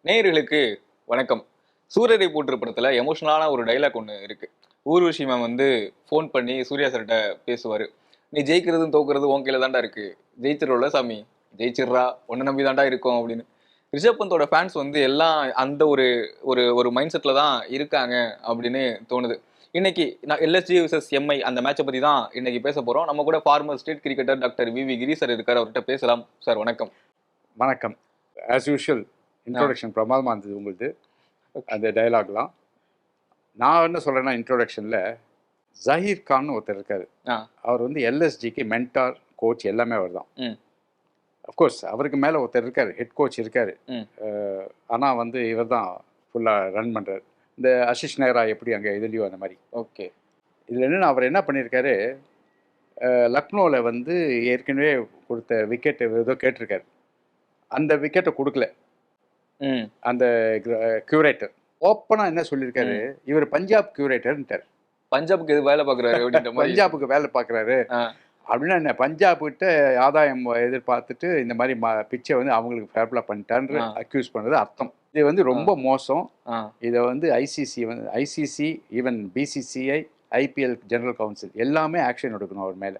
நேயர்களுக்கு வணக்கம். சூரரை போற்று படத்துல எமோஷனலான ஒரு டைலாக் ஒன்று இருக்கு. ஊர்வஷி மேம் வந்து ஃபோன் பண்ணி சூர்யா சார்கிட்ட பேசுவாரு. நீ ஜெயிக்கிறதும் தோக்குறது உன் கையில தாண்டா இருக்கு, ஜெயிச்சிடல சாமி, ஜெயிச்சிடுறா, உன்னை நம்பி தாண்டா இருக்கும் அப்படின்னு. ரிஷப் பந்தோட ஃபேன்ஸ் வந்து எல்லாம் அந்த ஒரு ஒரு ஒரு மைண்ட் செட்ல தான் இருக்காங்க அப்படின்னு தோணுது. இன்னைக்கு நான் எல்எஸ்ஜி vs எம்ஐ அந்த மேட்சை பத்தி தான் இன்னைக்கு பேச போறோம். நம்ம கூட former state cricketer doctor V Giri sir இருக்காரு. அவர்கிட்ட பேசலாம். சார் வணக்கம். வணக்கம். ஆஸ் யூஷுவல் இன்ட்ரோடக்ஷன் பிரமாதமாக இருந்தது உங்களுது. அந்த டயலாக்லாம் நான் என்ன சொல்கிறேன்னா, இன்ட்ரோடக்ஷனில் ஜஹீர் கான் ஒருத்தர் இருக்கார். அவர் வந்து எல்எஸ்ஜிக்கு மென்டார் கோச் எல்லாமே அவர் தான். அஃப்கோர்ஸ் அவருக்கு மேலே ஒருத்தர் இருக்கார், ஹெட் கோச் இருக்கார். ஆனால் வந்து இவர் தான் ஃபுல்லாக ரன் பண்ணுறாரு. இந்த ஆஷிஷ் நேரா எப்படி அங்கே இதுலேயோ அந்த மாதிரி. ஓகே. இதில் என்னென்னா, அவர் என்ன பண்ணியிருக்காரு, லக்னோவில் வந்து ஏற்கனவே கொடுத்த விக்கெட் ஏதோ கேட்டிருக்காரு. அந்த விக்கெட்டை கொடுக்கல அந்த கியூரேட்டர். ஓப்பனா என்ன சொல்லியிருக்காரு, இவர் பஞ்சாப் கியூரேட்டர்ன்ட்டார். பஞ்சாபுக்கு எது வேலை பார்க்குறாரு? பஞ்சாபுக்கு வேலை பார்க்குறாரு அப்படின்னா என்ன, பஞ்சாப் கிட்ட ஆதாயம் எதிர்பார்த்துட்டு இந்த மாதிரி பிச்சை வந்து அவங்களுக்கு ஃபேர்ஃபுல்லாக பண்ணிட்டான்னு அக்யூஸ் பண்ணுறது அர்த்தம். இது வந்து ரொம்ப மோசம். இதை வந்து ICC even BCCI IPL general council எல்லாமே ஆக்ஷன் எடுக்கணும் அவர் மேலே.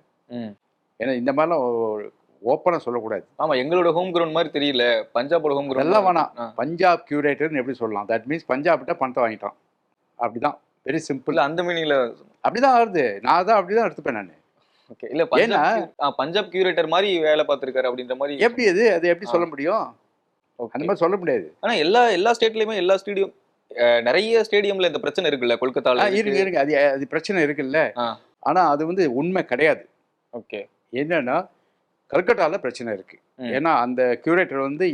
ஏன்னா இந்த மாதிரிலாம் ஓப்பனா சொல்லக்கூடாது. ஆமா, எங்களோட ஹோம் கிரவுண்ட் மாதிரி தெரியல, பஞ்சாபோட ஹோம் கிரவுண்ட் எல்லாம் வேணாம். பஞ்சாப் கியூரேட்டர்னு எப்படி சொல்லலாம்? தட் மீன்ஸ் பஞ்சாப் கிட்ட பணத்தை வாங்கிட்டான். அப்படிதான், வெரி சிம்பிள். அந்த மீனிங்ல அப்படிதான் வருது. நான் தான் அப்படிதான் எடுத்துப்பேன் நான். ஓகே. இல்ல பஞ்சாப் கியூரேட்டர் மாதிரி வேலை பார்த்திருக்காரு அப்படின்ற மாதிரி எப்படி அது எப்படி சொல்ல முடியும்? அந்த மாதிரி சொல்ல முடியாது. ஆனா எல்லா ஸ்டேட்லயுமே எல்லா ஸ்டேடியம் நிறைய ஸ்டேடியம்ல இந்த பிரச்சனை இருக்குல்ல. கொல்கத்தால இருக்கு அது பிரச்சனை இருக்குல்ல. ஆனா அது வந்து உண்மை கிடையாது. ஓகே. என்னன்னா, கல்கட்டாவில் பிரச்சனை இருக்கு. ஏன்னா அந்த கியூரேட்டர் வந்து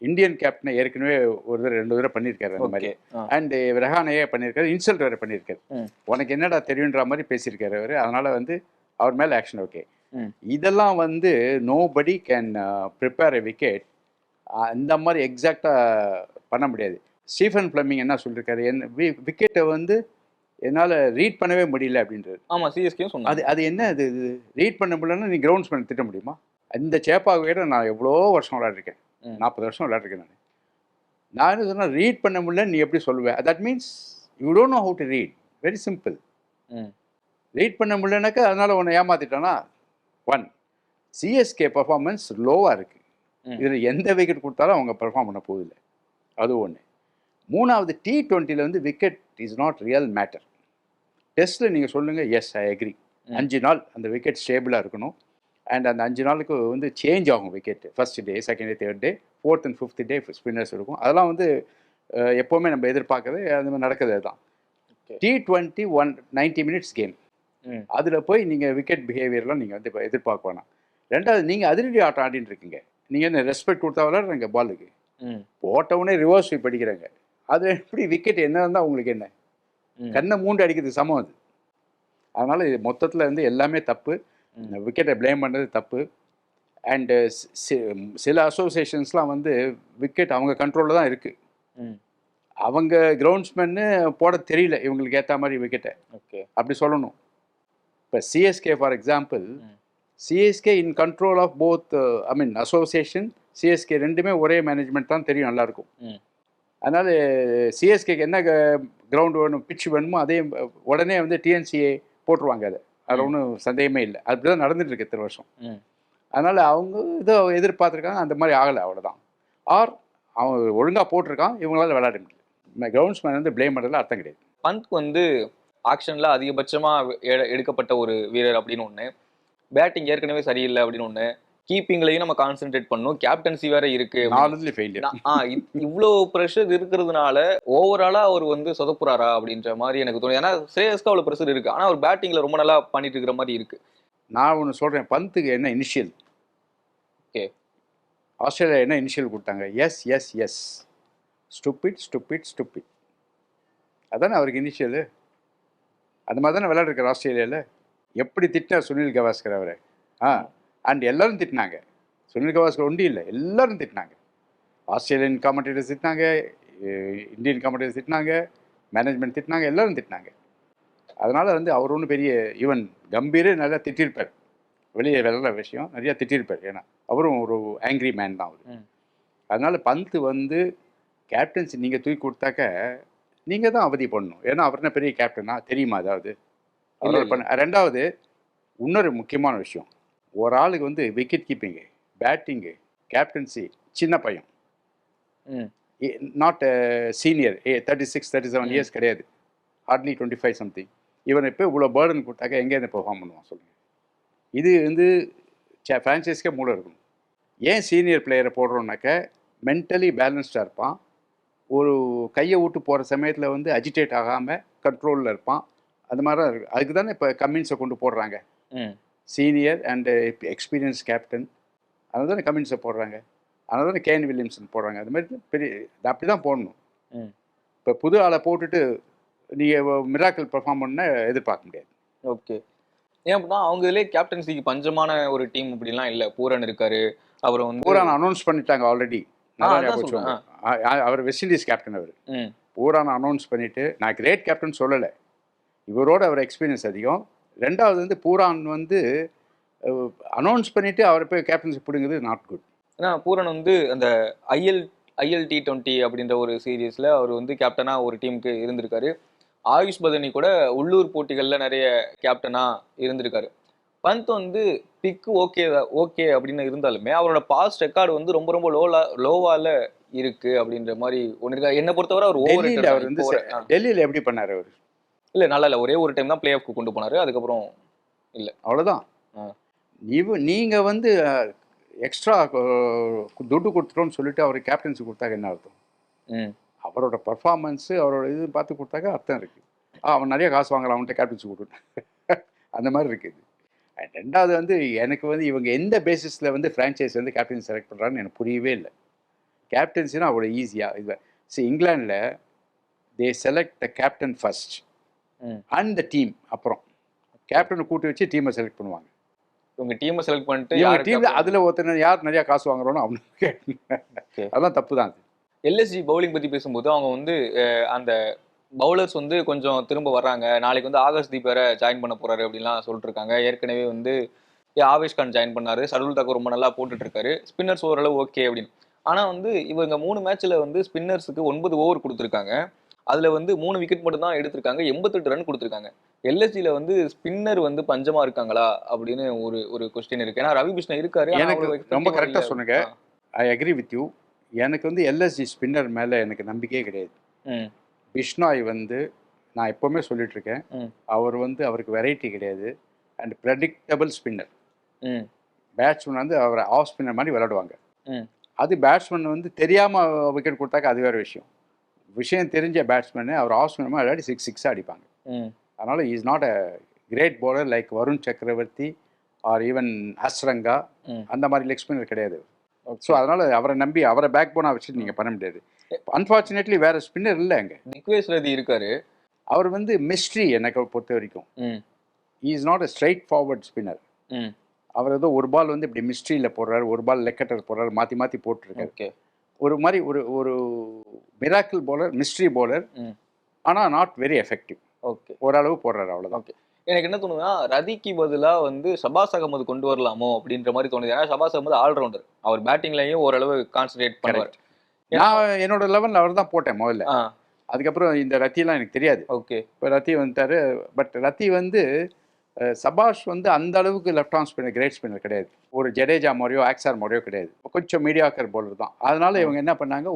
இந்தியன் கேப்டனை ஏற்கனவே ஒரு தடவை 2 தடவை பண்ணியிருக்காரு அந்த மாதிரி. அண்ட் ரெஹானையே பண்ணியிருக்காரு, இன்சல்ட் வேறு பண்ணியிருக்காரு. உனக்கு என்னடா தெரியுன்ற மாதிரி பேசியிருக்காரு அவர். அதனால வந்து அவர் மேலே ஆக்ஷன். ஓகே, இதெல்லாம் வந்து nobody can prepare a wicket. இந்த மாதிரி எக்ஸாக்டாக பண்ண முடியாது. ஸ்டீஃபன் ஃப்ளெமிங் என்ன சொல்லியிருக்காரு, விக்கெட்டை வந்து என்னால் ரீட் பண்ணவே முடியல அப்படின்றது. ஆமாம், சிஎஸ்கே சொன்னாங்க. அது என்ன, அது ரீட் பண்ண முடியலன்னா நீ கிரவுண்ட்ஸ்மேன் திட்ட முடியுமா? இந்த சேப்பாக நான் எவ்வளோ வருஷம் விளையாடிருக்கேன், 40 வருஷம் விளையாடிருக்கேன். நான் என்ன சொன்னால், ரீட் பண்ண முடியலன்னு நீ எப்படி சொல்லுவேன்? That means you don't know how to read. Very simple. Read பண்ண முடியலனாக்கா அதனால் உன்னை ஏமாத்திட்டானா? ஒன், சிஎஸ்கே பர்ஃபார்மன்ஸ் லோவாக இருக்குது. இதில் எந்த விக்கெட் கொடுத்தாலும் அவங்க பெர்ஃபார்ம் பண்ண போகுதில்லை. அது ஒன்று. மூணாவது, T20 வந்து wicket is not real matter. டெஸ்ட்டில் நீங்கள் சொல்லுங்கள், எஸ் ஐ அக்ரி. 5 நாள் அந்த விக்கெட் ஸ்டேபிளாக இருக்கணும். அண்ட் அந்த 5 நாளுக்கு வந்து சேஞ்ச் ஆகும் wicket. First day, second day, third day, 4th and 5th day spinners இருக்கும். அதெல்லாம் வந்து எப்போவுமே நம்ம எதிர்பார்க்கறது, அது மாதிரி நடக்கிறது. அதுதான் T20 90 மினிட்ஸ் கேம். அதில் போய் நீங்கள் விக்கெட் பிஹேவியர்லாம் நீங்கள் வந்து இப்போ எதிர்பார்க்க வேணாம். ரெண்டாவது, நீங்கள் அதிரடி ஆட்டம் ஆடின்னு இருக்கீங்க. நீங்கள் என்ன ரெஸ்பெக்ட் கொடுத்தா விளையாடுறீங்க பாலுக்கு, போட்டவுடனே ரிவர்ஸ் ஸ்வீப் அடிக்கிறாங்க. அது எப்படி விக்கெட் என்ன இருந்தால் உங்களுக்கு என்ன? கண்ணை மூண்டு அடிக்கிறதுக்கு சமம் அது. அதனால் இது மொத்தத்தில் வந்து எல்லாமே தப்பு. விக்கெட்டை ப்ளேம் பண்ணுறது தப்பு. அண்டு சில அசோசியேஷன்ஸ்லாம் வந்து விக்கெட் அவங்க கண்ட்ரோலில் தான் இருக்குது. அவங்க கிரவுண்ட்ஸ்மேன்னு போட தெரியல இவங்களுக்கு ஏற்ற மாதிரி விக்கெட்டை. ஓகே, அப்படி சொல்லணும். இப்போ CSK for example, CSK in control of both, I mean association, CSK ரெண்டுமே ஒரே மேனேஜ்மெண்ட் தான் தெரியும், நல்லாயிருக்கும். அதனால் சிஎஸ்கேக்கு என்ன கிரவுண்டு வேணும், பிட்ச் வேணுமோ அதே உடனே வந்து டிஎன்சிஏ போட்டுருவாங்க. அதில் ஒன்றும் சந்தேகமே இல்லை. அப்படி தான் நடந்துகிட்ருக்கு இத்தனை வருஷம். அதனால் அவங்க இதோ எதிர்பார்த்துருக்காங்க, அந்த மாதிரி ஆகலை, அவ்வளோதான். ஆர் அவன் ஒழுங்காக போட்டிருக்கான், இவங்களால விளையாட முடியல. கிரவுண்ட்ஸ்மேன் வந்து ப்ளேம் பண்ணுறதுல அர்த்தம் கிடையாது. பந்த் வந்து ஆக்ஷனில் அதிகபட்சமாக எடுக்கப்பட்ட ஒரு வீரர் அப்படின்னு ஒன்று, பேட்டிங் ஏற்கனவே சரியில்லை அப்படின்னு ஒன்று, கீப்பிங்லையும் நம்ம கான்சென்ட்ரேட் பண்ணணும், கேப்டன்சி வேற இருக்கு, 4 ஃபெயிலியர். இவ்வளோ ப்ரெஷர் இருக்கிறதுனால ஓவராலா அவர் வந்து சொதப்புறாரா அப்படின்ற மாதிரி எனக்கு தோணுது. ஏன்னா ஸ்ரேயஸ்க்கு அவ்வளோ ப்ரெஷர் இருக்கு, ஆனால் அவர் பேட்டிங்ல ரொம்ப நல்லா பண்ணிட்டு இருக்கிற மாதிரி இருக்கு. நான் ஒன்று சொல்றேன், பந்துக்கு என்ன இனிஷியல்? ஓகே, ஆஸ்திரேலியா என்ன இனிஷியல் கொடுத்தாங்க? S S S, stupid stupid stupid. அதானே அவருக்கு இனிஷியலு. அந்த மாதிரி தானே விளையாடுறாரு ஆஸ்திரேலியாவில். எப்படி திட்டினார் சுனில் கவாஸ்கர் அவரை? அண்ட் எல்லாரும் திட்டினாங்க. சுனில் கவாஸ்கர் ஒன்றும் இல்லை, எல்லாரும் திட்டினாங்க. ஆஸ்திரேலியன் காமெண்டேட்டர்ஸ் திட்டினாங்க, இந்தியன் காமெண்டேட்டர்ஸ் திட்டினாங்க, மேனேஜ்மெண்ட் திட்டினாங்க, எல்லாரும் திட்டினாங்க. அதனால் வந்து அவர் ஒன்றும் பெரிய, ஈவன் கம்பீரே நல்லா திட்டிருப்பார். வெளியே விளையாடுற விஷயம் நிறையா திட்டிருப்பார். ஏன்னா அவரும் ஒரு ஆங்க்ரி மேன் தான் அவர். அதனால் பந்த் வந்து கேப்டன்சி நீங்கள் தூக்கி கொடுத்தாக்க நீங்கள் தான் அவதி பண்ணணும். ஏன்னா அவர் என்ன பெரிய கேப்டனா தெரியுமா? அதாவது அவரோட பண்ண ரெண்டாவது இன்னொரு முக்கியமான விஷயம், ஒரு ஆளுக்கு வந்து விக்கெட் கீப்பிங்கு, பேட்டிங்கு, கேப்டன்சி, சின்ன பையன், ம் நாட் சீனியர் 36-37 இயர்ஸ் கிடையாது, ஹார்ட்லி 25 சம்திங். இவன் இப்போ இவ்வளோ பேர்டன் கொடுத்தாக்க எங்கேருந்து பெர்ஃபார்ம் பண்ணுவான் சொல்லுங்கள்? இது வந்து ஃப்ரான்ச்சைஸ்க்கே மூளை இருக்கணும். ஏன் சீனியர் பிளேயரை போடுறோன்னாக்க மென்டலி பேலன்ஸ்டாக இருப்பான், ஒரு கையை விட்டு போகிற சமயத்தில் வந்து அஜிடேட் ஆகாமல் கண்ட்ரோலில் இருப்பான். அது மாதிரி தான் இருக்குது. அதுக்கு தானே இப்போ கம்மின்ஸை கொண்டு போடுறாங்க, சீனியர் அண்டு எக்ஸ்பீரியன்ஸ் கேப்டன். அதனால தானே கம்மின்ஸை போடுறாங்க, அதனால தானே கேன் வில்லியம்சன் போடுறாங்க. அது மாதிரி பெரிய அப்படி தான் போடணும். இப்போ புது ஆளை போட்டுட்டு நீங்கள் மிராக்கிள் பெர்ஃபார்ம் பண்ண எதிர்பார்க்க முடியாது. ஓகே. ஏன் அப்படின்னா அவங்க இதுலேயே கேப்டன்சிக்கு பஞ்சமான ஒரு டீம் அப்படிலாம் இல்லை. பூரன் இருக்காரு, அப்புறம் வந்து பூரான் அனௌன்ஸ் பண்ணிட்டாங்க ஆல்ரெடி. அவர் வெஸ்ட் இண்டீஸ் கேப்டன். அவர் பூரான் அனௌன்ஸ் பண்ணிவிட்டு, நான் கிரேட் கேப்டன் சொல்லலை, இவரோட அவர் எக்ஸ்பீரியன்ஸ் அதிகம். ரெண்டாவது வந்து பூரான் வந்து அனௌன்ஸ் பண்ணிவிட்டு அவரை போய் கேப்டன்சி பிடுங்குது நாட் குட். ஏன்னா பூரன் வந்து அந்த ILT20 அப்படின்ற ஒரு சீரீஸில் அவர் வந்து கேப்டனாக ஒரு டீமுக்கு இருந்திருக்காரு. ஆயுஷ் பதனி கூட உள்ளூர் போட்டிகளில் நிறைய கேப்டனாக இருந்திருக்காரு. பந்த் வந்து பிக்கு ஓகே அப்படின்னு இருந்தாலுமே அவரோட பாஸ்ட் ரெக்கார்டு வந்து ரொம்ப ரொம்ப லோவால இருக்கு அப்படின்ற மாதிரி ஒன்று இருக்கா. என்னை பொறுத்தவரை அவர் அவர் வந்து டெல்லியில் எப்படி பண்ணார் அவர்? இல்லை, நல்லா இல்லை. ஒரே ஒரு டைம் தான் பிளே ஆஃப்க்கு கொண்டு போனார், அதுக்கப்புறம் இல்லை, அவ்வளோதான். நீங்கள் வந்து எக்ஸ்ட்ரா துட்டு கொடுத்துட்டோன்னு சொல்லிட்டு அவர் கேப்டன்சி கொடுத்தாக்க என்ன அர்த்தம்? அவரோட பர்ஃபார்மன்ஸு அவரோட இது பார்த்து கொடுத்தாக்க அர்த்தம் இருக்குது. அவன் நிறைய காசு வாங்கலாம், அவன்கிட்ட கேப்டன்சி கொடுத்துட்டேன் அந்த மாதிரி இருக்குது. ரெண்டாவது வந்து எனக்கு வந்து இவங்க எந்த பேசிஸில் வந்து ஃப்ரான்ச்சைஸ் வந்து கேப்டன்சி செலக்ட் பண்ணுறாங்கன்னு எனக்கு புரியவே இல்லை. கேப்டன்சினா அவ்வளோ ஈஸியாக இது. இங்கிலாண்டில் they select the captain first and the team, அப்புறம் கேப்டனை கூட்டி வச்சு டீமை செலக்ட் பண்ணுவாங்க. உங்கள் டீமை செலக்ட் பண்ணிட்டு யார் டீமில் அதில் ஒருத்தர் யார் நிறையா காசு வாங்குறோன்னு அவனுக்கு அதெல்லாம் தப்பு தான். LSG பவுலிங் பற்றி பேசும்போது அவங்க வந்து அந்த பவுலர்ஸ் வந்து கொஞ்சம் திரும்ப வர்றாங்க, நாளைக்கு வந்து ஆகாஷ் தீப் வேற ஜாயின் பண்ண போறாரு அப்படின்லாம் சொல்லிட்டு இருக்காங்க. ஏற்கனவே வந்து ஆவேஷ் கான் ஜாயின் பண்ணாரு, சர்துல் தாக்கூர் ரொம்ப நல்லா போட்டுட்டு இருக்காரு, ஸ்பின்னர்ஸ் ஓரளவு ஓகே அப்படின்னு. ஆனால் வந்து இவங்க 3 மேட்ச்ல வந்து ஸ்பின்னர்ஸுக்கு 9 ஓவர் கொடுத்துருக்காங்க. அதுல வந்து 3 விக்கெட் மட்டும் தான் எடுத்திருக்காங்க, 88 ரன் கொடுத்துருக்காங்க. LSGல வந்து ஸ்பின்னர் வந்து பஞ்சமா இருக்காங்களா அப்படின்னு ஒரு கொஸ்டின் இருக்கு. ஏன்னா ரவி பிஷ்ணா இருக்காரு. எனக்கு ரொம்ப கரெக்டாக சொன்னீங்க, ஐ அக்ரி வித் யூ. எனக்கு வந்து LSG ஸ்பின்னர் மேலே எனக்கு நம்பிக்கையே கிடையாது. பிஷ்னாய் வந்து நான் எப்போவுமே சொல்லிட்டுருக்கேன், அவர் வந்து அவருக்கு வெரைட்டி கிடையாது அண்ட் ப்ரெடிக்டபிள் ஸ்பின்னர். பேட்ஸ்மேன் வந்து அவரை ஆஃப் ஸ்பின்னர் மாதிரி விளையாடுவாங்க. அது பேட்ஸ்மேன் வந்து தெரியாமல் விக்கெட் கொடுத்தாக்க அது வேறு விஷயம் தெரிஞ்ச பேட்ஸ்மேனு அவர் ஆஃப் ஸ்பின்னர் மாதிரி விளையாடி 6 அடிப்பாங்க. அதனால் is not a great bowler like Varun Chakravarthy or even ஹஸ்ரங்கா, அந்த மாதிரி லெக் ஸ்பின்னர் கிடையாது. ஸோ அதனால் அவரை நம்பி அவரை பேக் போனாக வச்சுட்டு நீங்கள் பண்ண முடியாது. அன்ஃபார்ச்சுனேட்லி வேறு ஸ்பின்னர் இல்லை அங்கே. நிக்வேஷ் ரதி இருக்காரு, அவர் வந்து மிஸ்ட்ரி எனக்கு பொறுத்த வரைக்கும். Is not a straightforward spinner. அவர் ஏதோ ஒரு பால் வந்து இப்படி மிஸ்ட்ரியில் போடுறாரு, ஒரு பால் லெக் கட்டர் போடுறாரு, மாற்றி மாற்றி போட்டுருக்காரு. ஒரு மாதிரி ஒரு மிராக்கிள் பவுலர், மிஸ்ட்ரி பவுலர், ஆனால் நாட் வெரி எஃபெக்டிவ். ஓரளவு போடுறாரு, அவ்வளோதான். எனக்கு என்ன தோணுதுன்னா, ரதிக்கு பதிலாக வந்து ஷபாஸ் அகமது கொண்டு வரலாமோ அப்படின்ற மாதிரி தோணுது. ஏன்னா ஷபாஸ் அகமது ஆல்ரவுண்டர், அவர் பேட்டிங்லையும் ஓரளவு கான்சன்ட்ரேட் பண்ணுவார். நான் என்னோட லெவலில் அவர் தான் போட்டேன் முதல்ல. அதுக்கப்புறம் இந்த ரத்தியெல்லாம் எனக்கு தெரியாது. இப்போ ரத்தி வந்துட்டாரு. பட் ரத்தி வந்து சபாஷ் வந்து அந்த அளவுக்கு left arm spinner, great spinner கிடையாது. ஒரு ஜடேஜா மாதிரியோ ஆக்சார் மாதிரியோ கிடையாது, கொஞ்சம் மீடியாக்கர் பவுலர் தான். அதனால இவங்க என்ன பண்ணாங்க,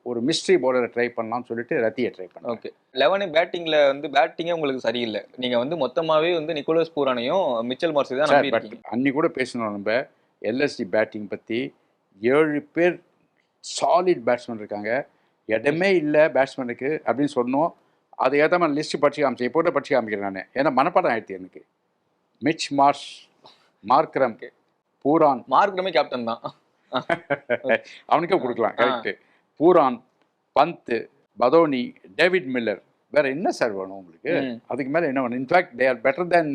ஒரு மிஸ்ட்ரி பவுலரை ட்ரை பண்ணலாம்னு சொல்லிட்டு ரத்தியை ட்ரை பண்ணாங்க. 11 பேட்டிங்ல வந்து பேட்டிங்கே உங்களுக்கு சரியில்லை. நீங்க வந்து மொத்தமாவே வந்து நிக்கோலஸ் பூரானையும் மிச்சல் மார்ஷ் தான் நம்பியிருக்கீங்க. அன்னி கூட பேசணும் நம்ம LSG பேட்டிங் பற்றி. 7 பேர் சாலிட் பேட்ஸ்மேன் இருக்காங்க, இடமே இல்லை பேட்ஸ்மேனுக்கு அப்படின்னு சொன்னோம். அதை ஏற்ற மாதிரி லிஸ்ட்டு படிச்சு காமிச்சேன், இப்போ கூட படிச்சு காமிக்கிறேன் நான். ஏன்னா மனப்பாடம் ஆயிடுச்சு எனக்கு. Mitch Marsh, Markram, Pooran. மார்க்ரமே கேப்டன் தான், அவனுக்கே கொடுக்கலாம். Correct. Pooran, Pant, Badoni, David Miller, வேற என்ன சார் வேணும் உங்களுக்கு? அதுக்கு மேலே என்ன வேணும்? In fact they are better than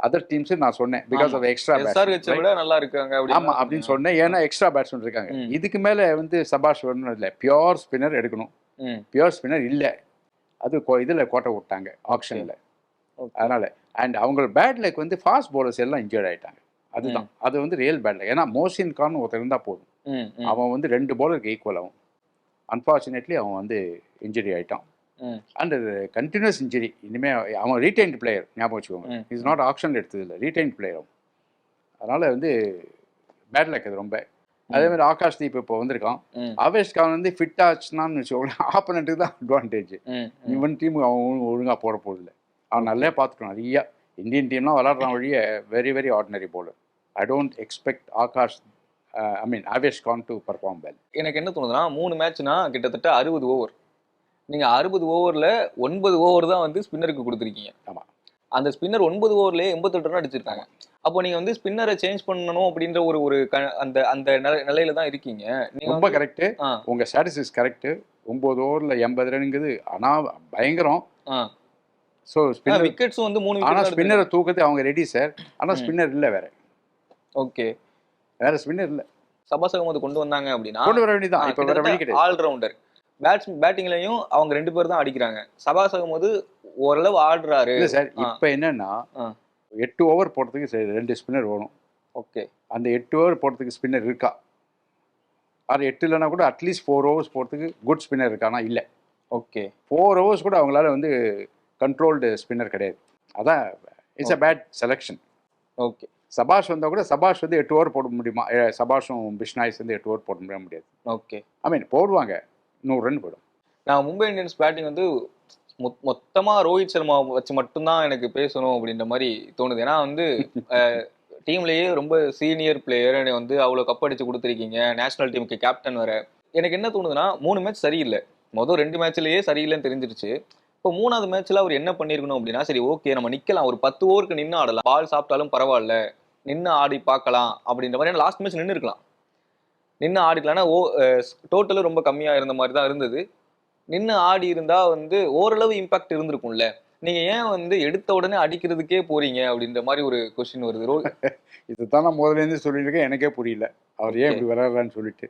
other teams நான் சொன்னேன். பிகாஸ் ஆஃப் எக்ஸ்ட்ரா பேட்ஸ்மேன் நல்லா இருக்காங்க. ஆமா அப்படின்னு சொன்னேன். ஏன்னா எக்ஸ்ட்ரா பேட்ஸ்மேன் இருக்காங்க. இதுக்கு மேலே வந்து சபாஷ் வேணும் இல்லை, பியோர் ஸ்பின்னர் எடுக்கணும். பியோர் ஸ்பின்னர் இல்லை, அது இதில் கோட்டை விட்டாங்க ஆப்ஷனில். அதனால அண்ட் அவங்களோட பேட் லக் வந்து ஃபாஸ்ட் பவுலர்ஸ் எல்லாம் இன்ஜர்ட் ஆகிட்டாங்க. அதுதான் அது வந்து ரியல் பேட் லக். ஏன்னா மோசின் கான் ஒருத்தர் இருந்தால் போதும், அவன் வந்து 2 பவுலருக்கு ஈக்குவல் ஆகும். அன்ஃபார்ச்சுனேட்லி அவன் வந்து இன்ஜுரி ஆகிட்டான். ம். And continuous injury. இனிமேல் அவன் ரீடைன்டு பிளேயர், ஞாபகம் வச்சுக்கோங்க. இஸ் நாட் ஆப்ஷன் எடுத்தது இல்லை, ரீடைன்டு பிளேயர் அவன். அதனால் வந்து பேட் லக் அது ரொம்ப. அதே மாதிரி ஆகாஷ் தீப் இப்போ வந்திருக்கான். ஆவேஷ் கான் வந்து ஃபிட் ஆச்சுனான்னு வச்சுக்கோங்களேன், ஆப்போனண்ட்டுக்கு தான் அட்வான்டேஜ். இவன் டீம் அவன் ஒழுங்காக போட போதில்லை. அவன் நல்லா பார்த்துக்கணும். நிறையா இந்தியன் டீம்லாம் விளாட்றான் வழியே very very ordinary bowler. I don't expect Avesh Khan to perform well. எனக்கு என்ன தோணுதுன்னா 3 மேட்ச்னா கிட்டத்தட்ட 60 ஓவர். நீங்க 60 ஓவரில் 9 ஓவர் தான் வந்து ஸ்பின்னருக்கு கொடுத்துருக்கீங்க. ஆமாம். அந்த ஸ்பின்னர் 9 ஓவர்லேயே 88 ரன் அடிச்சிருக்காங்க. அப்போ நீங்க வந்து ஸ்பின்னரை சேஞ்ச் பண்ணணும் அப்படின்ற ஒரு அந்த அந்த நிலையில தான் இருக்கீங்க. நீங்க ரொம்ப கரெக்டு. உங்கள் ஸ்டாட்டிஸ்டிக்ஸ் கரெக்டு. 9 ஓவரில் 80 ரன்ங்கிறது ஆனால் பயங்கரம். ஸோ ஸ்பின்னர் விக்கெட்ஸும் வந்து 3 ஆனால் விக்கெட். ஸ்பின்னரை தூக்கத்தை அவங்க ரெடி சார். ஆனால் ஸ்பின்னர் இல்லை வேற. ஓகே, வேற ஸ்பின்னர் இல்லை. சபாஸ் அகமது கொண்டு வந்தாங்க அப்படின்னா கொண்டு வர வேண்டியதான். இப்போ வேற வழி கிடையாது. ஆல்ரவுண்டர் பேட்டிங்லையும் அவங்க 2 பேர் தான் அடிக்கிறாங்க. சபாஸ் அகமது ஓரளவு ஆடுறாரு. இல்லை சார், இப்போ என்னன்னா 8 ஓவர் போடுறதுக்கு 2 ஸ்பின்னர் வேணும். ஓகே, அந்த 8 ஓவர் போடுறதுக்கு ஸ்பின்னர் இருக்கா? அது 8 இல்லைனா கூட அட்லீஸ்ட் 4 ஓவர்ஸ் போடுறதுக்கு குட் ஸ்பின்னர் இருக்கானா? இல்லை. ஓகே, 4 ஓவர்ஸ் கூட அவங்களால வந்து கண்ட்ரோல்டு ஸ்பின்னர் கிடையாது. அதான் it's a bad selection. Okay. Shahbaz வந்தால் கூட சபாஷ் வந்து 8 ஓவர் போட முடியுமா? சபாஷும் பிஷ்னாய்ஸ் வந்து 8 ஓவர் போட முடியாது. ஓகே, போடுவாங்க, 100 ரன் போடும். நான் மும்பை இந்தியன்ஸ் பேட்டிங் வந்து மொத்தமா ரோஹித் சர்மா வச்சு மட்டும்தான் எனக்கு பேசணும் அப்படின்ற மாதிரி தோணுது. ஏன்னா வந்து டீம்லயே ரொம்ப சீனியர் பிளேயர், வந்து அவ்வளோ கப் அடிச்சு கொடுத்துருக்கீங்க, நேஷனல் டீமுக்கு கேப்டன் வேற. எனக்கு என்ன தோணுதுன்னா 3 மேட்ச் சரியில்லை. மொதல் 2 மேட்ச்லயே சரியில்லைன்னு தெரிஞ்சிருச்சு. இப்போ 3வது மேட்ச்ல அவர் என்ன பண்ணிருக்கணும் அப்படின்னா, சரி ஓகே நம்ம நிக்கலாம், ஒரு 10 ஓவருக்கு நின்று ஆடலாம், பால் சாப்பிட்டாலும் பரவாயில்ல, நின்று ஆடி பார்க்கலாம் அப்படின்ற மாதிரி. லாஸ்ட் மேட்ச் நின்று இருக்கலாம், நின்று ஆடிக்கலாம்னா டோட்டலும் ரொம்ப கம்மியா இருந்த மாதிரி தான் இருந்தது. நின்று ஆடி இருந்தா வந்து ஓரளவு இம்பாக்ட் இருந்திருக்கும்ல. நீங்க ஏன் வந்து எடுத்த உடனே அடிக்கிறதுக்கே போறீங்க அப்படின்ற மாதிரி ஒரு கொஸ்டின் வருது. இதுதான் நான் முதலேருந்து சொல்லியிருக்கேன், எனக்கே புரியல அவர் ஏன் இப்படி விளையாடுறான்னு சொல்லிட்டு.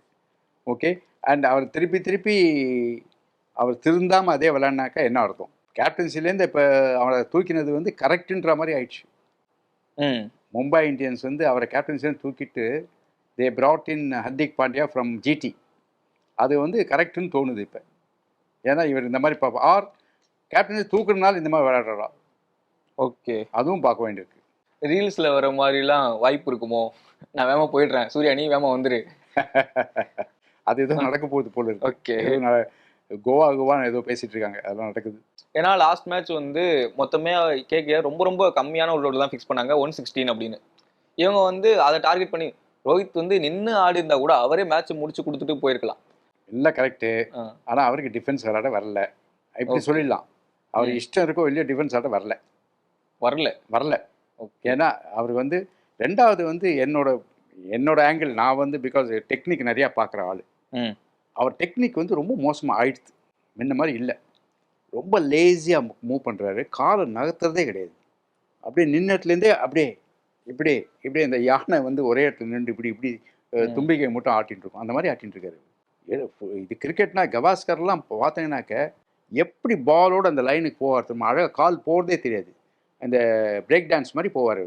ஓகே, அண்ட் அவர் திருப்பி அவர் திருந்தாமல் அதே விளையாடினாக்கா என்ன அர்த்தம்? கேப்டன்சிலேருந்து இப்போ அவரை தூக்கினது வந்து கரெக்டுன்ற மாதிரி ஆயிடுச்சு. மும்பை இந்தியன்ஸ் வந்து அவரை கேப்டன்சிலேருந்து தூக்கிட்டு they brought in Hardik Pandya from GT. அது வந்து கரெக்டுன்னு தோணுது இப்போ. ஏன்னா இவர் இந்த மாதிரி பார்ப்போம், ஆர் கேப்டன்சி தூக்குறதுனால இந்த மாதிரி விளையாடுறா. ஓகே, அதுவும் பார்க்க வேண்டியிருக்கு. ரீல்ஸில் வர மாதிரிலாம் வாய்ப்பு இருக்குமோ? நான் வேமா போயிடுறேன், சூர்யா நீ வேமா வந்துரு, அது எதுவும் நடக்க போகுது போல இருக்கு. ஓகே, கோவான்னு ஏதோ பேசிட்டு இருக்காங்க, அதெல்லாம் நடக்குது. ஏன்னா லாஸ்ட் மேட்ச் வந்து மொத்தமே கேட்க ரொம்ப கம்மியான ஒரு லோடு தான் ஃபிக்ஸ் பண்ணாங்க, 116 அப்படின்னு. இவங்க வந்து அதை டார்கெட் பண்ணி ரோஹித் வந்து நின்று ஆடி இருந்தா கூட அவரே மேட்ச் முடிச்சு கொடுத்துட்டு போயிருக்கலாம். இல்லை கரெக்டு. ஆனால் அவருக்கு டிஃபென்ஸ் விளையாட வரல, இப்படி சொல்லிடலாம். அவர் இஷ்டம் இருக்கோ இல்லையோ டிஃபென்ஸ் ஆட வரல. ஏன்னா அவருக்கு வந்து ரெண்டாவது வந்து என்னோட ஆங்கிள், நான் வந்து பிகாஸ் டெக்னிக் நிறையா பார்க்குற ஆள். அவர் டெக்னிக் வந்து ரொம்ப மோசமாக ஆயிடுது, முன்ன மாதிரி இல்லை. ரொம்ப லேசியாக மூவ் பண்ணுறாரு, காலை நகர்த்துறதே கிடையாது. அப்படியே நின்னத்துலேருந்தே அப்படியே இப்படி இந்த யானை வந்து ஒரே இடத்துல நின்று இப்படி தும்பிக்கை மட்டும் ஆட்டின்னு இருக்கும், அந்த மாதிரி ஆட்டின்னு இருக்காரு. இது கிரிக்கெட்னா கவாஸ்கர்லாம் பார்த்தீங்கன்னாக்க எப்படி பாலோடு அந்த லைனுக்கு போவார் தெரியுமா? அழகாக கால் போகிறதே தெரியாது, அந்த பிரேக் டான்ஸ் மாதிரி போவார்,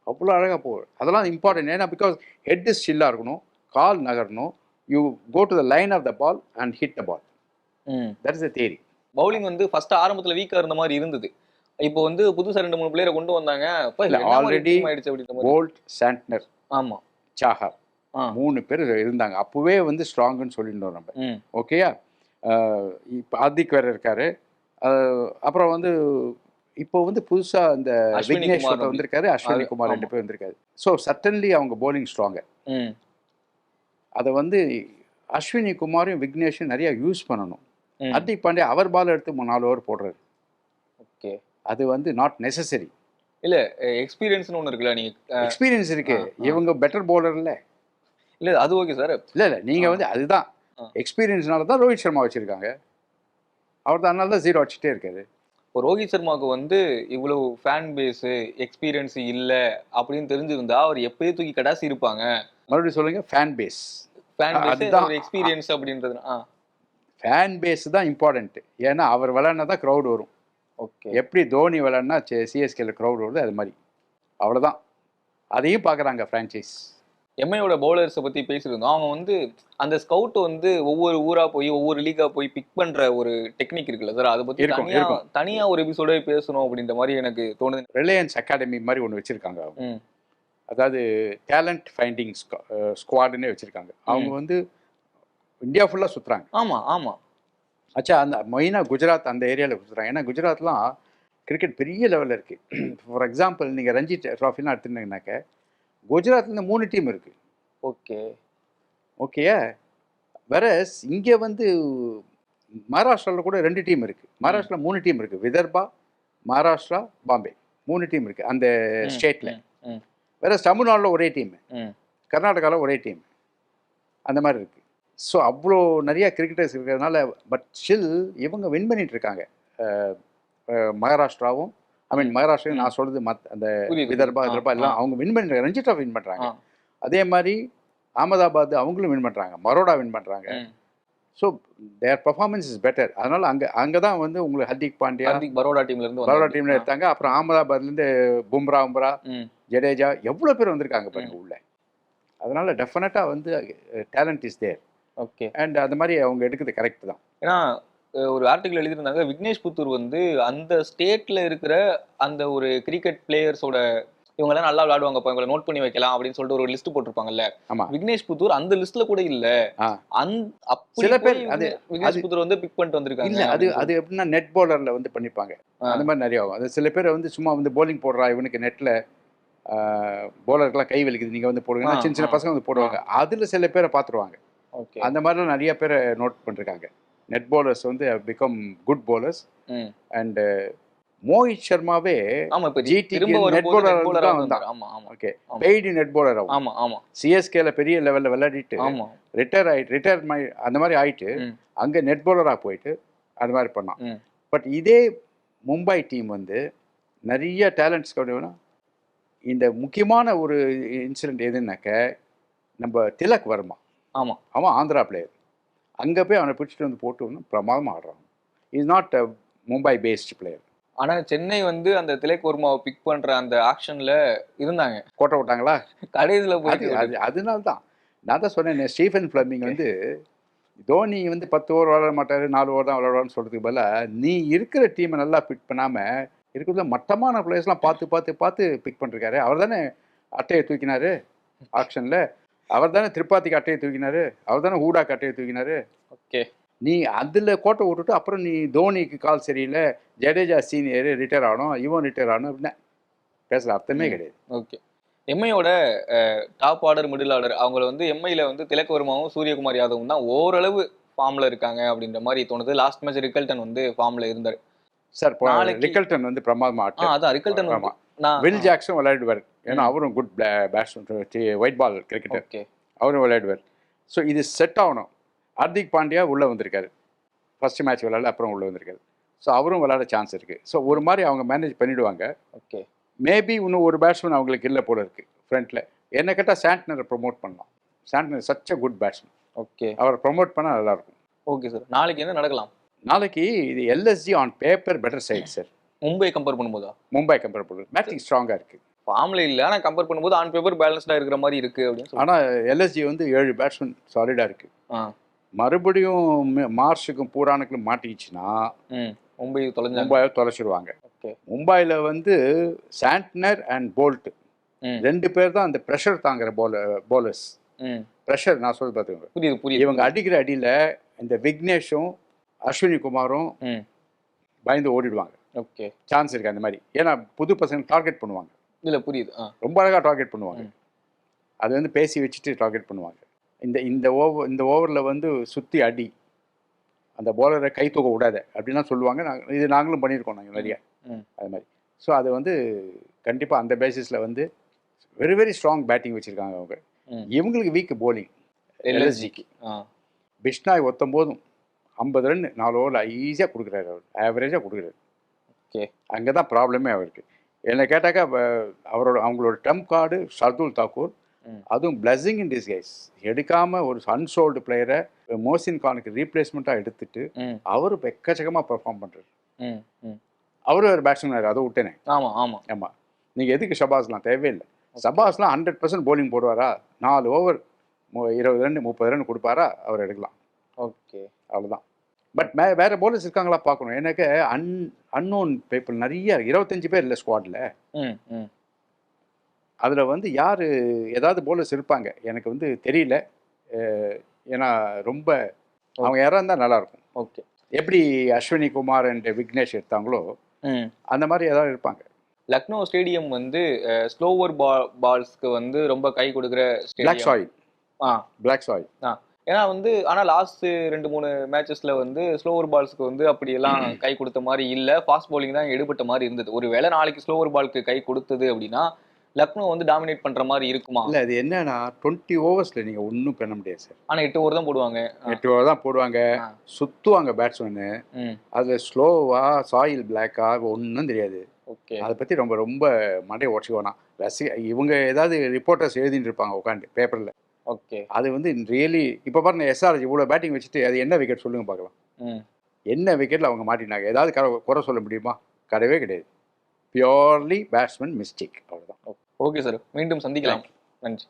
அவ்வளோ அழகாக போவார். அதெல்லாம் இம்பார்ட்டன்ட். ஏன்னா பிகாஸ் ஹெட் இஸ் ஸ்டில்லாக இருக்கணும், கால் நகரணும், you go to the line of the ball and hit the ball. That is the theory. Bowling வந்து ஃபர்ஸ்ட் ஆரம்பத்தில் வீக்காக இருந்த மாதிரி இருந்தது. இப்போ வந்து புதுசாக 2-3 பிளேயரை கொண்டு வந்தாங்க. ஆல்ரெடி போல்ட், சாண்ட்னர், ஆமாம், சாஹர் 3 பேர் இருந்தாங்க. அப்போவே வந்து ஸ்ட்ராங்குன்னு சொல்லியிருந்தோம் நம்ம. ஓகேயா? இப்போ ஆதிக் வேறு இருக்காரு. அப்புறம் வந்து இப்போ வந்து புதுசாக இந்த விக்னேஷ் வந்திருக்காரு, அஸ்வினி குமார் 2 பேர் வந்திருக்காரு. ஸோ சட்டன்லி அவங்க போலிங் ஸ்ட்ராங்கு. அதை வந்து அஸ்வினி குமாரும் விக்னேஷும் நிறையா யூஸ் பண்ணணும். ஹர்திக் பாண்டியா அவர் பால் எடுத்து 4 ஓவர் போடுறாரு. ஓகே, அது வந்து நாட் நெசசரி. இல்லை எக்ஸ்பீரியன்ஸ்னு ஒன்று இருக்குல்ல, நீங்கள் எக்ஸ்பீரியன்ஸ் இருக்கு, இவங்க பெட்டர் போலர் இல்லை. இல்லை அது ஓகே சார். இல்லை நீங்கள் வந்து அதுதான் எக்ஸ்பீரியன்ஸ்னால தான் ரோஹித் சர்மா வச்சுருக்காங்க. அவர் தான் அதனால தான் 0 அடிச்சுட்டே இருக்காரு. இப்போ ரோஹித் சர்மாவுக்கு வந்து இவ்வளவு ஃபேன் பேஸு எக்ஸ்பீரியன்ஸ் இல்லை அப்படின்னு தெரிஞ்சிருந்தா அவர் எப்பயே தூக்கி கடாசி இருப்பாங்க. மறுபடியும் சொல்லுங்க, ஃபேன் பேஸ் எக்ஸ்பீரியன்ஸ் அப்படின்றது. ஃபேன் பேஸ் தான் இம்பார்ட்டன்ட். ஏன்னா அவர் விளையாடினா தான் க்ரௌட் வரும். ஓகே, எப்படி தோனி விளையாடினா சிஎஸ்கேல க்ரௌட் வருது, அது மாதிரி. அவ்வளோதான். அதையும் பார்க்குறாங்க ஃப்ரான்ச்சைஸ். எம்ஐயோட பவுலர்ஸை பத்தி பேசியிருந்தோம். அவங்க வந்து அந்த ஸ்கவுட் வந்து ஒவ்வொரு ஊரா போய் ஒவ்வொரு லீகா போய் பிக் பண்ற ஒரு டெக்னிக் இருக்குல்ல சார், அதை பத்தி இருக்கும் தனியா இருக்கும் தனியா ஒரு எபிசோடே பேசணும் அப்படின்ற மாதிரி எனக்கு தோணுது. ரிலையன்ஸ் அகாடமி மாதிரி ஒன்று வச்சுருக்காங்க அவங்க. ம். அதாவது டேலண்ட் ஃபைண்டிங் ஸ்குவாடுன்னே வச்சுருக்காங்க. அவங்க வந்து இந்தியா ஃபுல்லாக சுற்றுறாங்க. ஆமா ஆமா. ஆச்சா, அந்த மெயினாக குஜராத் அந்த ஏரியாவில் சுற்றுறாங்க. ஏன்னா குஜராத்லாம் கிரிக்கெட் பெரிய லெவலில் இருக்குது. ஃபார் எக்ஸாம்பிள் நீங்கள் ரஞ்சி ட்ராஃபிலாம் எடுத்துருந்தீங்கன்னாக்க குஜராத்லேருந்து 3 டீம் இருக்குது. ஓகே ஓகேயா? வேற இங்கே வந்து மகாராஷ்டிராவில் கூட 2 டீம் இருக்குது. மகாராஷ்டிராவில் 3 டீம் இருக்குது. விதர்பா, மகாராஷ்டிரா, பாம்பே 3 டீம் இருக்குது அந்த ஸ்டேட்டில். வேற தமிழ்நாட்டில் ஒரே டீம், கர்நாடகாவில் ஒரே டீம், அந்த மாதிரி இருக்குது. ஸோ அவ்வளோ நிறையா கிரிக்கெட்டர்ஸ் இருக்கிறதுனால பட் ஸ்டில் இவங்க வின் பண்ணிட்டு இருக்காங்க. மகாராஷ்டிராவும் மகாராஷ்டிராவும் நான் சொல்கிறது அந்த விதர்பா எல்லாம் அவங்க வின் பண்ணிட்டு ரஞ்சி ட்ராஃபி வின் பண்ணுறாங்க. அதே மாதிரி அகமதாபாத் அவங்களும் வின் பண்ணுறாங்க, மரோடா வின் பண்ணுறாங்க. So their performance is better. அதனால அங்கே தான் வந்து உங்களுக்கு ஹர்திக் பாண்டியா பரோடா டீம்ல எடுத்தாங்க. அப்புறம் அகமதாபாத்லேருந்து பும்ரா, ஜடேஜா எவ்வளோ பேர் வந்திருக்காங்க பாருங்க உள்ள. அதனால டெஃபினட்டாக வந்து talent is there. Okay. And அந்த மாதிரி அவங்க எடுக்கிறது கரெக்ட் தான். ஏன்னா ஒரு ஆர்டிகல் எழுதியிருந்தாங்க, விக்னேஷ் புத்தூர் வந்து அந்த ஸ்டேட்ல இருக்கிற அந்த ஒரு கிரிக்கெட் பிளேயர்ஸோட இவங்கெல்லாம் நல்லா விளையாடுவாங்க, இவங்களை நோட் பண்ணி வைக்கலாம் அப்படின்னு சொல்லிட்டு ஒரு லிஸ்ட் போட்டிருப்பாங்கல்ல. ஆமா, விக்னேஷ் புத்தூர் அந்த லிஸ்ட்ல கூட இல்ல. சில பேர் அது விக்னேஷ் புத்தூர் வந்து பிக் பண்ணிட்டு வந்திருக்காங்க. இல்ல அது எப்படின்னா நெட் பவுலர்ல வந்து பண்ணிப்பாங்க. அந்த மாதிரி நிறைய ஆகும். அது சில பேர் வந்து சும்மா வந்து போலிங் போடுறா இவனுக்கு நெட்ல போலருக்குலாம் கை வலிக்குது நீங்க வந்து போடுங்கன்னா சின்ன சின்ன பசங்க வந்து போடுவாங்க. அதுல சில பேரை பார்த்துருவாங்க. அந்த மாதிரிலாம் நிறைய பேரை நோட் பண்ணிருக்காங்க. நெட் பவுலர்ஸ் வந்து become good bowlers. And Mohit சர்மாவே நெட் பவுலர் தான் வந்தான். ஓகே, பெய்டு நெட் பவுலர் ஆகும். ஆமா ஆமா. சிஎஸ்கேல பெரிய லெவல்ல விளையாடிட்டு ரிட்டையர் அந்த மாதிரி ஆயிட்டு அங்க நெட் பவுலரா போயிட்டு அந்த மாதிரி பண்ணான். பட் இதே மும்பை டீம் வந்து நிறைய டேலண்ட்ஸ் வேணும்னா இந்த முக்கியமான ஒரு இன்சிடென்ட் எதுனாக்க நம்ம திலக் வர்மா. ஆமாம், அவன் ஆந்திரா பிளேயர். அங்கே போய் அவனை பிடிச்சிட்டு வந்து போட்டு வந்து பிரமாதமாக ஆடுறான். Is not a Mumbai based player. ஆனால் சென்னை வந்து அந்த திலக் வர்மாவை பிக் பண்ணுற அந்த ஆக்ஷனில் இருந்தாங்க. கோட்டை விட்டாங்களா கடைசியில் போய் அதனால தான் நான் தான் சொன்னேன். ஸ்டீஃபன் ஃப்ளமிங் வந்து தோனி வந்து 10 ஓவர் விளையாட மாட்டார், 4 ஓவர் தான் விளையாடுவான்னு சொல்கிறதுக்கு பதிலாக நீ இருக்கிற டீமை நல்லா பிக் பண்ணாமல் இருக்கிறதுல மட்டமான பிளேயர்ஸ்லாம் பார்த்து பிக் பண்ணிருக்காரு. அவர் தானே அட்டையை தூக்கினாரு ஆக்ஷனில். அவர் தானே திரிபாதிக்கு அட்டையை தூக்கினாரு. அவர் தானே ஹூடாக்கு அட்டையை தூக்கினாரு. ஓகே, நீ அதில் கோட்டை விட்டுட்டு அப்புறம் நீ தோனிக்கு கால் சரியில்லை, ஜடேஜா சீனியர் ரிட்டையர் ஆகணும், இவன் ரிட்டையர் ஆகணும் அப்படின்னா பேசுகிற அர்த்தமே கிடையாது. ஓகே, எம்ஐயோட டாப் ஆர்டர் மிடில் ஆர்டர் அவங்கள வந்து எம்ஐயில் வந்து திலக் வர்மாவும் சூரியகுமார் யாதவும் தான் ஓரளவு ஃபார்மில் இருக்காங்க அப்படின்ற மாதிரி தோணுது. லாஸ்ட் மேட்ச் ரிக்கல்டன் வந்து ஃபார்மில் இருந்தார் சார். ரிக்கல்டன் வந்து பிரமாதமாக ஆட்டம். அதான் ரிக்கல்டன். வில் ஜாக்சன் விளையாடுவார், ஏன்னா அவரும் good batsman, white ball cricketer. Okay, அவரும் விளையாடுவார். ஸோ இது செட் ஆகணும். ஹார்திக் பாண்டியா உள்ளே வந்திருக்காரு, ஃபர்ஸ்ட் மேட்ச் விளையாட அப்புறம் உள்ளே வந்திருக்காரு. ஸோ அவரும் விளையாட சான்ஸ் இருக்குது. ஸோ ஒரு மாதிரி அவங்க மேனேஜ் பண்ணிவிடுவாங்க. ஓகே, மேபி இன்னும் ஒரு பேட்ஸ்மேன் அவங்களுக்கு இல்லை போல இருக்குது ஃப்ரண்ட்டில். என்ன கேட்டால் சாண்ட்னரை ப்ரொமோட் பண்ணலாம். Santner such a good batsman. Okay, அவரை ப்ரொமோட் பண்ணால் நல்லாயிருக்கும். ஓகே சார், நாளைக்கு என்ன நடக்கலாம்? நாளைக்கு இது LSG on paper better side sir. Mumbai compare பண்ணும்போதா? மும்பை கம்பேர் பண்ணும்போது பேட்டிங் ஸ்ட்ராங்காக இருக்குது. ஃபார்ம்ல இல்லை, ஆனால் கம்பேர் பண்ணும்போது ஆன் பேப்பர் பேலன்ஸ்டாக இருக்கிற மாதிரி இருக்குது அப்படின்னு. ஆனால் எல்எஸ்ஜி வந்து 7 பேட்ஸ்மேன் சாலிடாக இருக்குது. மறுபடியும் மார்ஷுக்கும் பூரானுக்கும் மாட்டிக்கிச்சுன்னா மும்பையை தொலைச்சிடுவாங்க. மும்பையில் வந்து சாண்ட்னர் அண்ட் போல்ட் 2 பேர் தான் அந்த ப்ரெஷர் தாங்குற போலர்ஸ். ப்ரெஷர் நான் சொல்லி பார்த்துக்கோங்க. புரியுது. இவங்க அடிக்கிற அடியில் இந்த விக்னேஷும் அஸ்வினி குமாரும் பயந்து ஓடிடுவாங்க. ஓகே, சான்ஸ் இருக்குது அந்த மாதிரி. ஏன்னா புது பசங்க டார்கெட் பண்ணுவாங்க. இல்லை, புரியுது. ரொம்ப அழகாக டார்கெட் பண்ணுவாங்க. அது வந்து பேசி வச்சுட்டு டார்கெட் பண்ணுவாங்க. இந்த ஓவரில் வந்து சுற்றி அடி, அந்த போலரை கை தூக்க விடாத அப்படின்லாம் சொல்லுவாங்க. நாங்களும் பண்ணியிருக்கோம் நாங்கள் நிறைய அது மாதிரி. ஸோ அது வந்து கண்டிப்பாக அந்த பேசிஸில் வந்து வெரி வெரி ஸ்ட்ராங் பேட்டிங் வச்சுருக்காங்க அவங்க. இவங்களுக்கு வீக் போலிங் எல்எஸ்ஜிக்கு. பிஷ்னாய் 19 50 ரன் 4 ஓவரில் ஈஸியாக கொடுக்குறாரு. அவர் ஆவரேஜாக கொடுக்குறாரு. ஓகே, அங்கே தான் ப்ராப்ளமே அவருக்கு. என்னை கேட்டாக்கா அவங்களோட டம்ப் கார்டு ஷர்துல் தாக்கூர். அதுவும் பிளஸிங் இன் டிஸ்கைஸ். எடுக்காமல் ஒரு அன்சோல்டு பிளேயரை மோசின் கானுக்கு ரீப்ளேஸ்மெண்ட்டாக எடுத்துட்டு அவர் எக்கச்சக்கமாக பெர்ஃபார்ம் பண்ணுறாரு. அவரும் ஒரு பேட்ஸ்மேன், அதை விட்டேனே. ஆமாம். நீங்கள் எதுக்கு ஷபாஸ்லாம் தேவையில்லை. சபாஸ்லாம் 100% bowling போடுவாரா? 4 ஓவர் 20 ரன் 30 ரன் கொடுப்பாரா? அவர் எடுக்கலாம். ஓகே. அவ்வளோதான். பட் வேற bowlers இருக்காங்களா பார்க்கணும். எனக்கு அன்னோன் பீப்புள் நிறைய 25 பேர் இல்லை ஸ்குவாடில். ம் ம் அதில் வந்து யார் ஏதாவது bowlers இருப்பாங்க. எனக்கு வந்து தெரியல. ஏன்னா ரொம்ப அவங்க யாராக இருந்தால் நல்லாயிருக்கும். ஓகே. எப்படி அஸ்வினி குமார் அண்ட் விக்னேஷ் எடுத்தாங்களோ ம் அந்த மாதிரி ஏதாவது இருப்பாங்க. லக்னோ ஸ்டேடியம் வந்து ஸ்லோவர் பால்ஸ்க்கு வந்து ரொம்ப கை கொடுக்குற பிளாக் ஸ்டேடியம். சாயில் ஆ பிளாக் சாயில் ஆ ஏன்னா வந்து ஆனால் லாஸ்ட் 2-3 மேட்சஸ்ல வந்து ஸ்லோவர் பால்ஸ்க்கு வந்து அப்படியெல்லாம் கை கொடுத்த மாதிரி இல்லை. ஃபாஸ்ட் பவுலிங் தான் எடுபட்ட மாதிரி இருந்தது. ஒருவேளை நாளைக்கு ஸ்லோவர் பால்க்கு கை கொடுத்தது அப்படின்னா லக்னோ வந்து டாமினேட் பண்ற மாதிரி இருக்குமா? இல்லை அது என்னன்னா 20 ஓவர்ஸில் நீங்கள் ஒன்றும் பண்ண முடியாது சார். ஆனா 8 ஓவர் தான் போடுவாங்க. 8 ஓவர் தான் போடுவாங்க. ஆ. சுற்றுவாங்க பேட்ஸ்மேனு. ம் அது ஸ்லோவா சாயில் பிளாக்கா ஒன்றும் தெரியாது. ஓகே. அதை பற்றி ரொம்ப ரொம்ப மண்டையை உடச்சிக்கோனா இவங்க ஏதாவது ரிப்போர்ட்டர்ஸ் எழுதிட்டு இருப்பாங்க உட்காந்து பேப்பரில். ஓகே. அது வந்து ரியலி இப்போ பாருங்க எஸ்ஆர்எஸ் இவ்வளோ பேட்டிங் வச்சுட்டு அது என்ன விக்கெட் சொல்லுங்க பார்க்கலாம். ம் என்ன விக்கெட்டில் அவங்க மாட்டினாங்க? ஏதாவது குறை சொல்ல முடியுமா? கிடையவே கிடையாது. Purely batsman mistake. அவ்வளோதான். ஓகே சார், மீண்டும் சந்திக்கலாம். நன்றி.